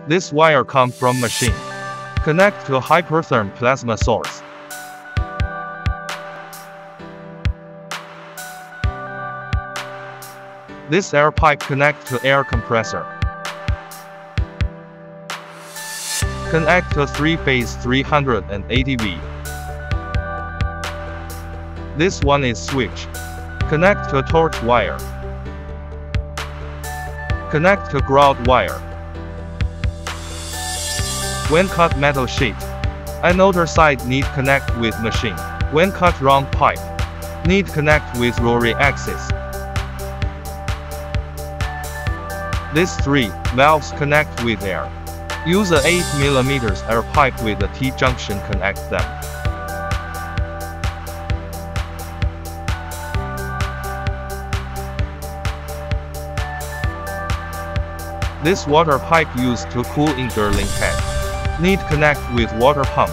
This wire comes from machine. Connect to a HYPERTHERM plasma source. This air pipe connects to air compressor. Connect to 3-phase 380V. This one is switch. Connect to torch wire. Connect to ground wire. When cut metal sheet, another side need connect with machine. When cut round pipe, need connect with rotary axis. These 3 valves connect with air. Use a 8mm air pipe with a T-junction connect them. This water pipe used to cool in drilling tank. Need connect with water pump.